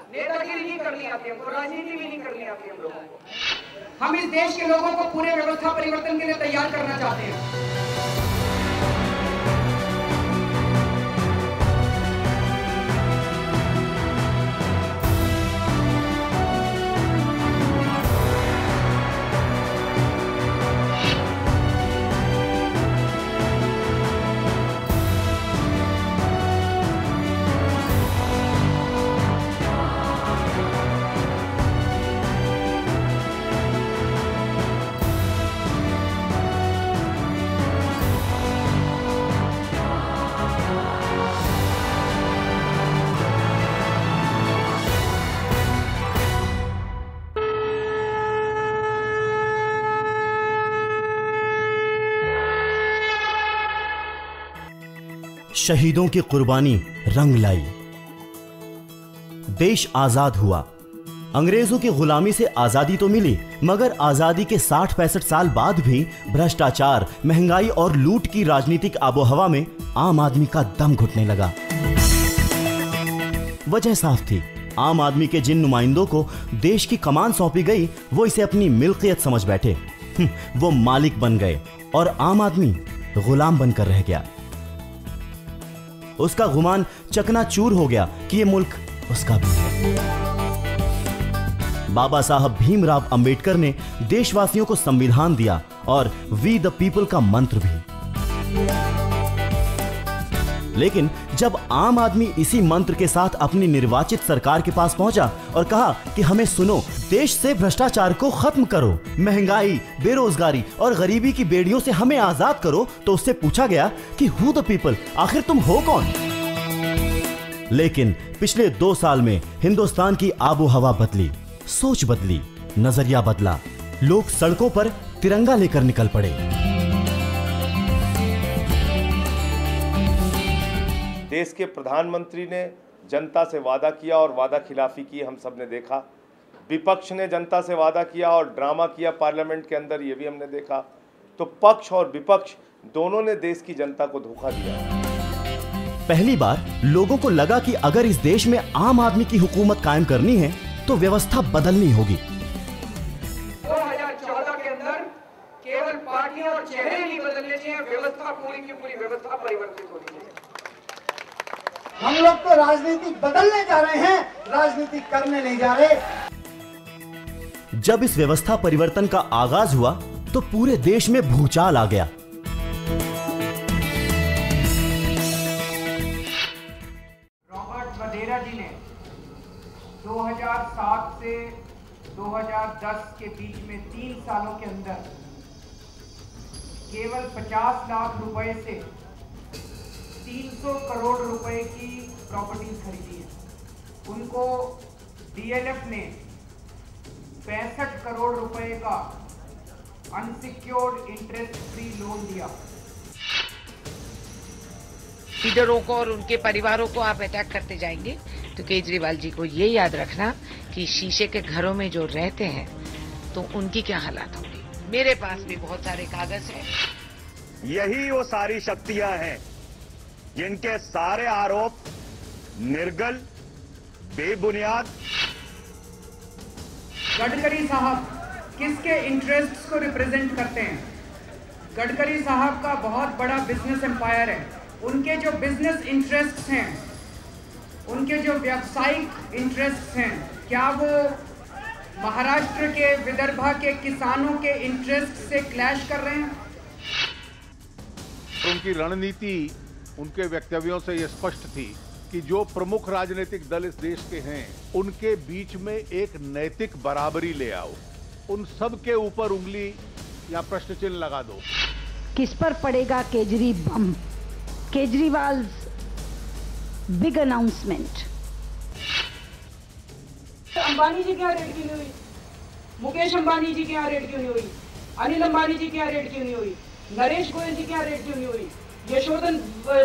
नेतागिरी नहीं करनी आती, हमको राजनीति भी नहीं करनी आती हम लोगों को। हम इस देश के लोगों को पूरे व्यवस्था परिवर्तन के लिए तैयार करना चाहते हैं। शहीदों की कुर्बानी रंग लाई, देश आजाद हुआ। अंग्रेजों की गुलामी से आजादी तो मिली, मगर आजादी के 60-65 साल बाद भी भ्रष्टाचार, महंगाई और लूट की राजनीतिक आबोहवा में आम आदमी का दम घुटने लगा। वजह साफ थी, आम आदमी के जिन नुमाइंदों को देश की कमान सौंपी गई, वो इसे अपनी मिल्कियत समझ बैठे। वो मालिक बन गए और आम आदमी गुलाम बनकर रह गया। उसका गुमान चकनाचूर हो गया कि ये मुल्क उसका भी है। बाबा साहब भीमराव अंबेडकर ने देशवासियों को संविधान दिया और वी द पीपल का मंत्र भी। लेकिन जब आम आदमी इसी मंत्र के साथ अपनी निर्वाचित सरकार के पास पहुंचा और कहा कि हमें सुनो, देश से भ्रष्टाचार को खत्म करो, महंगाई, बेरोजगारी और गरीबी की बेड़ियों से हमें आजाद करो, तो उससे पूछा गया कि हु द पीपल, आखिर तुम हो कौन? लेकिन पिछले 2 साल में हिंदुस्तान की आबो हवा बदली, सोच बदली, नजरिया बदला। लोग सड़कों पर तिरंगा लेकर निकल पड़े। देश के प्रधानमंत्री ने जनता से वादा किया और वादा खिलाफी की, हम सब ने देखा। विपक्ष ने जनता से वादा किया और ड्रामा किया पार्लियामेंट के अंदर, ये भी हमने देखा। तो पक्ष और विपक्ष दोनों ने देश की जनता को धोखा दिया। पहली बार लोगों को लगा कि अगर इस देश में आम आदमी की हुकूमत कायम करनी है तो व्यवस्था बदलनी होगी। 2014 के अंदर केवल पार्टियां और चेहरे नहीं बदलने चाहिए, व्यवस्था पूरी की पूरी व्यवस्था परिवर्तित होनी चाहिए। हम लोग तो राजनीति बदलने जा रहे हैं, राजनीति करने नहीं जा रहे। जब इस व्यवस्था परिवर्तन का आगाज हुआ तो पूरे देश में भूचाल आ गया। रॉबर्ट वधेरा जी ने 2007 से 2010 के बीच में 3 सालों के अंदर केवल 50 लाख रुपए से 300 करोड़ रुपए की प्रॉपर्टी खरीदी है। उनको डीएलएफ ने 65 करोड़ रुपए का अनसिक्योर्ड इंटरेस्ट फ्री लोन दिया। लीडरों को और उनके परिवारों को आप अटैक करते जाएंगे तो केजरीवाल जी को ये याद रखना कि शीशे के घरों में जो रहते हैं तो उनकी क्या हालात होंगी। मेरे पास भी बहुत सारे कागज हैं। यही वो सारी शक्तियां हैं जिनके सारे आरोप निर्गल, बेबुनियाद। गडकरी साहब किसके इंटरेस्ट्स को रिप्रेजेंट करते हैं? गडकरी साहब का बहुत बड़ा बिजनेस एम्पायर है। उनके जो बिजनेस इंटरेस्ट्स हैं, उनके जो व्यावसायिक इंटरेस्ट्स हैं, क्या वो महाराष्ट्र के, विदर्भा के किसानों के इंटरेस्ट से क्लैश कर रहे हैं? उनकी रणनीति, उनके वक्तव्यों से यह स्पष्ट थी कि जो प्रमुख राजनीतिक दल इस देश के हैं, उनके बीच में एक नैतिक बराबरी ले आओ, उन सब के ऊपर उंगली या प्रश्न चिन्ह लगा दो। किस पर पड़ेगा Kejri bomb? Kejriwal big announcement. Ambani ji क्या रेट क्यों नहीं हुई? मुकेश अंबानी जी क्या रेट क्यों नहीं हुई? अनिल अंबानी जी क्या रेट क्यों नहीं हुई? नरेश गोयल जी क्या रेट क्यों नहीं हुई? यशोधन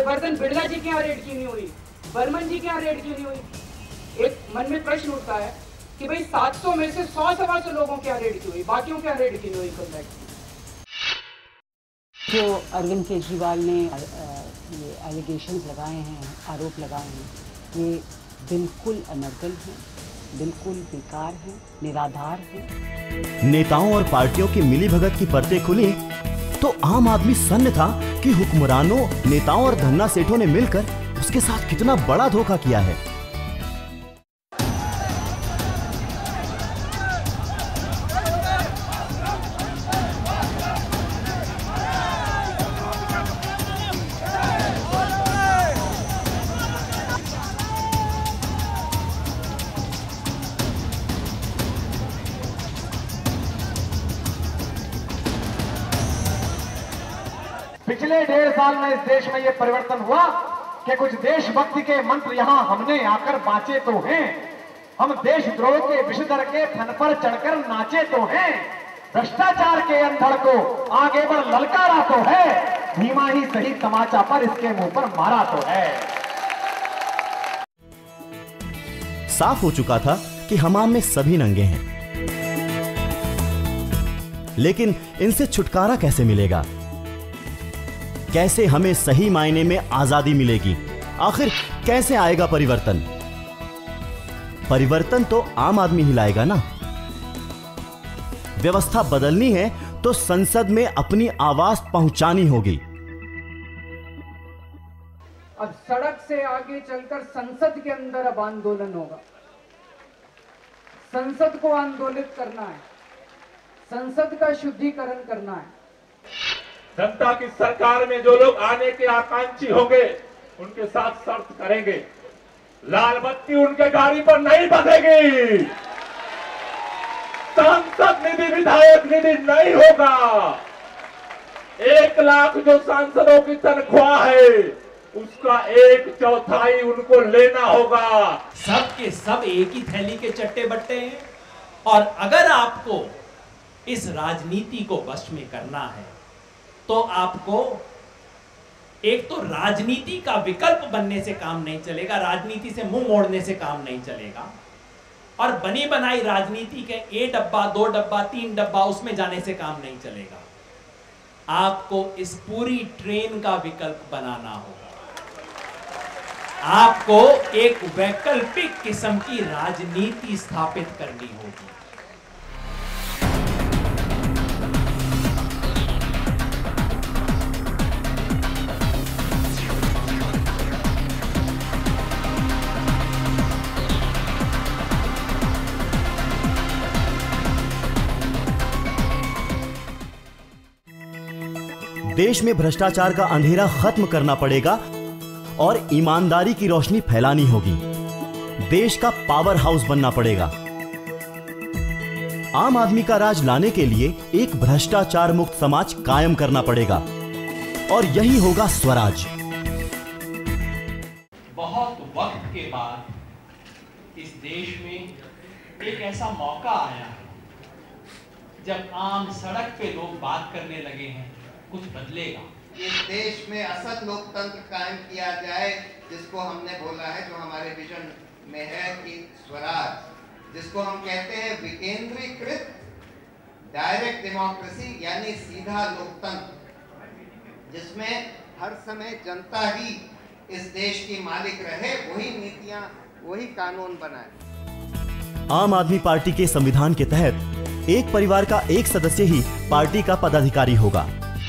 वर्धन बिड़ला जी क्या रेट क्यों नहीं हुई? बर्मन जी क्या रेट क्यों नहीं हुई? एक मन में प्रश्न उठता है कि भाई 700 में से 100-125 लोगों क्या रेट क्यों हुई, बाकियों क्या रेट क्यों नहीं हुई? जो अरविंद केजरीवाल ने ये एलिगेशंस लगाए हैं, आरोप लगाए हैं, ये बिल्कुल अनर्गल हैं, बिल्कुल बेकार हैं, निराधार हैं। नेताओं और पार्टियों की मिलीभगत की परतें खुली तो आम आदमी सन्न था कि हुक्मरानों, नेताओं और धन्ना सेठों ने मिलकर उसके साथ कितना बड़ा धोखा किया है। पिछले 1.5 साल में इस देश में यह परिवर्तन हुआ कि कुछ देशभक्ति के मंत्र यहां हमने आकर बांचे तो हैं। हम देशद्रोह के विषधर के फन पर चढ़कर नाचे तो हैं। भ्रष्टाचार के अंधड़ को आगे बढ़ ललकारा तो है। धीमा ही सही तमाचा पर इसके मुंह पर मारा तो है। साफ हो चुका था कि हमाम में सभी नंगे हैं, लेकिन इनसे छुटकारा कैसे मिलेगा? कैसे हमें सही मायने में आजादी मिलेगी? आखिर कैसे आएगा परिवर्तन? परिवर्तन तो आम आदमी ही लाएगा ना। व्यवस्था बदलनी है तो संसद में अपनी आवाज पहुंचानी होगी। अब सड़क से आगे चलकर संसद के अंदर अब आंदोलन होगा। संसद को आंदोलित करना है, संसद का शुद्धिकरण करना है। जनता की सरकार में जो लोग आने के आकांक्षी होंगे उनके साथ शर्त करेंगे, लाल बत्ती उनके गाड़ी पर नहीं बंधेगी, सांसद निधि विधायक निधि नहीं होगा, 1 लाख जो सांसदों की तनख्वाह है उसका 1/4 उनको लेना होगा। सब के सब एक ही थैली के चट्टे बट्टे हैं, और अगर आपको इस राजनीति को वश में करना है तो आपको एक तो राजनीति का विकल्प बनने से काम नहीं चलेगा, राजनीति से मुंह मोड़ने से काम नहीं चलेगा, और बनी बनाई राजनीति के 1 डब्बा 2 डब्बा 3 डब्बा उसमें जाने से काम नहीं चलेगा। आपको इस पूरी ट्रेन का विकल्प बनाना होगा। आपको एक वैकल्पिक किस्म की राजनीति स्थापित करनी होगी। देश में भ्रष्टाचार का अंधेरा खत्म करना पड़ेगा और ईमानदारी की रोशनी फैलानी होगी। देश का पावर हाउस बनना पड़ेगा। आम आदमी का राज लाने के लिए एक भ्रष्टाचार मुक्त समाज कायम करना पड़ेगा, और यही होगा स्वराज। बहुत वक्त के बाद इस देश में एक ऐसा मौका आया है जब आम सड़क पे लोग बात करने लगे हैं, कुछ बदलेगा। इस देश में असद लोकतंत्र कायम किया जाए, जिसको हमने बोला है, जो हमारे विजन में है कि स्वराज, जिसको हम कहते हैं विकेंद्रीकृत डायरेक्ट डेमोक्रेसी, यानी सीधा लोकतंत्र, जिसमें हर समय जनता ही इस देश की मालिक रहे, वही नीतियां, वही कानून बनाए। आम आदमी पार्टी के संविधान के तहत एक परिवार का एक सदस्य ही पार्टी का पदाधिकारी होगा।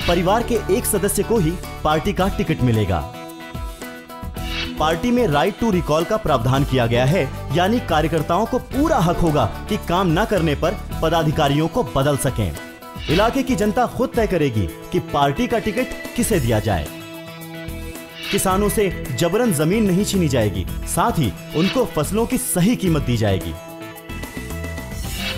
परिवार के एक सदस्य को ही पार्टी का टिकट मिलेगा। पार्टी में राइट टू रिकॉल का प्रावधान किया गया है, यानी कार्यकर्ताओं को पूरा हक होगा कि काम न करने पर पदाधिकारियों को बदल सकें। इलाके की जनता खुद तय करेगी कि पार्टी का टिकट किसे दिया जाए। किसानों से जबरन जमीन नहीं छीनी जाएगी, साथ ही उनको फसलों की सही कीमत दी जाएगी।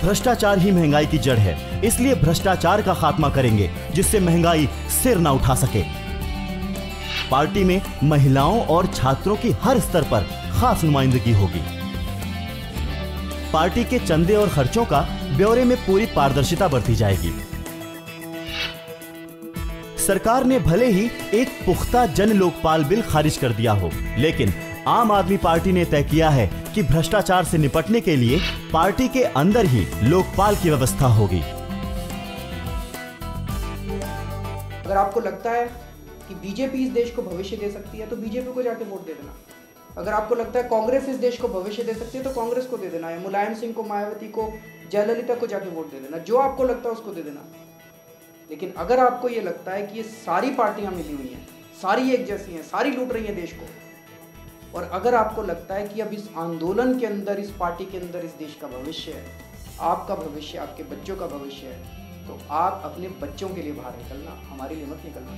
भ्रष्टाचार ही महंगाई की जड़ है, इसलिए भ्रष्टाचार का खात्मा करेंगे, जिससे महंगाई सिर न उठा सके। पार्टी में महिलाओं और छात्रों की हर स्तर पर खास नुमाइंदगी होगी। पार्टी के चंदे और खर्चों का ब्यौरे में पूरी पारदर्शिता बरती जाएगी। सरकार ने भले ही एक पुख्ता जन लोकपाल बिल खारिज कर दिया हो, लेकिन आम आदमी पार्टी ने तय किया है कि भ्रष्टाचार से निपटने के लिए पार्टी के अंदर ही लोकपाल की व्यवस्था होगी। अगर आपको लगता है कि बीजेपी इस देश को भविष्य दे सकती है तो बीजेपी को जाके वोट दे देना। अगर आपको लगता है कांग्रेस इस देश को भविष्य दे सकती है तो कांग्रेस को दे देना, या मुलायम सिंह को, मायावती को, जयललिता को जाके वोट दे देना, जो आपको लगता है उसको दे देना। लेकिन अगर आपको ये लगता है कि ये सारी पार्टियां मिली हुई हैं, सारी एक जैसी हैं, सारी लूट रही हैं देश को, और अगर आपको लगता है कि अब इस आंदोलन के अंदर, इस पार्टी के अंदर इस देश का भविष्य है, आपका भविष्य, आपके बच्चों का भविष्य है, तो आप अपने बच्चों के लिए बाहर निकलना, हमारे लिए मत निकलना।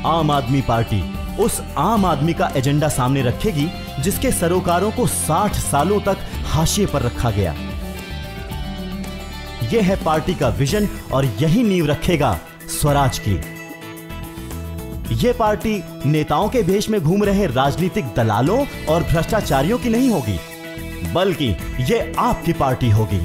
आम आदमी पार्टी उस आम आदमी का एजेंडा सामने रखेगी जिसके सरोकारों को 60 सालों तक हाशिए पर रखा गया। यह है पार्टी का विजन और यही नींव रखेगा स्वराज की। यह पार्टी नेताओं के भेष में घूम रहे राजनीतिक दलालों और भ्रष्टाचारियों की नहीं होगी, बल्कि यह आपकी पार्टी होगी।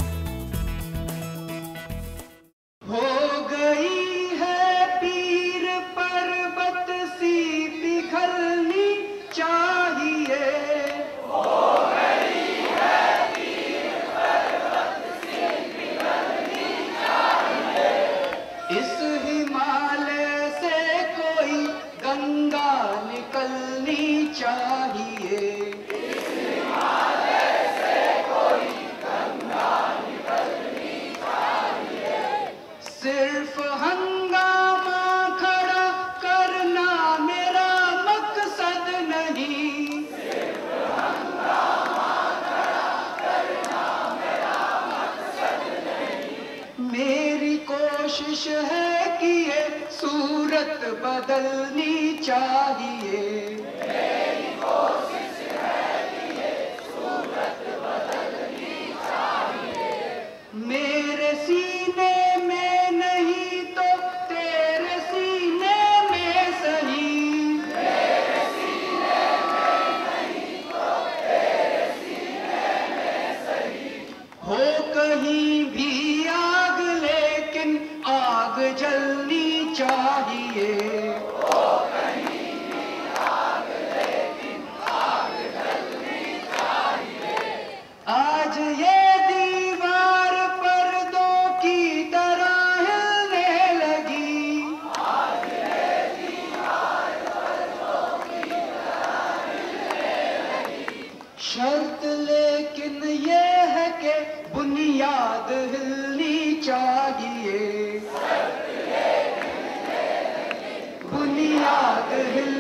कोशिश है कि ये सूरत बदलनी चाहिए। मेरी कोशिश है कि ये सूरत बदलनी चाहिए। मेरे सीने में नहीं तो तेरे सीने में सही। मेरे सीने में नहीं तो तेरे सीने में सही। हो कहीं भी आग लेकिन आग जलनी चाहिए। हो कहीं भी आग लेकिन आग जलनी चाहिए। आज ये दीवार पर्दों की तरह हिलने लगी। आज ये दीवार पर्दों की तरह हिलने लगी। शर्त लेकिन ये है कि बुनियाद हिलनी चाहिए। बुनियाद हिल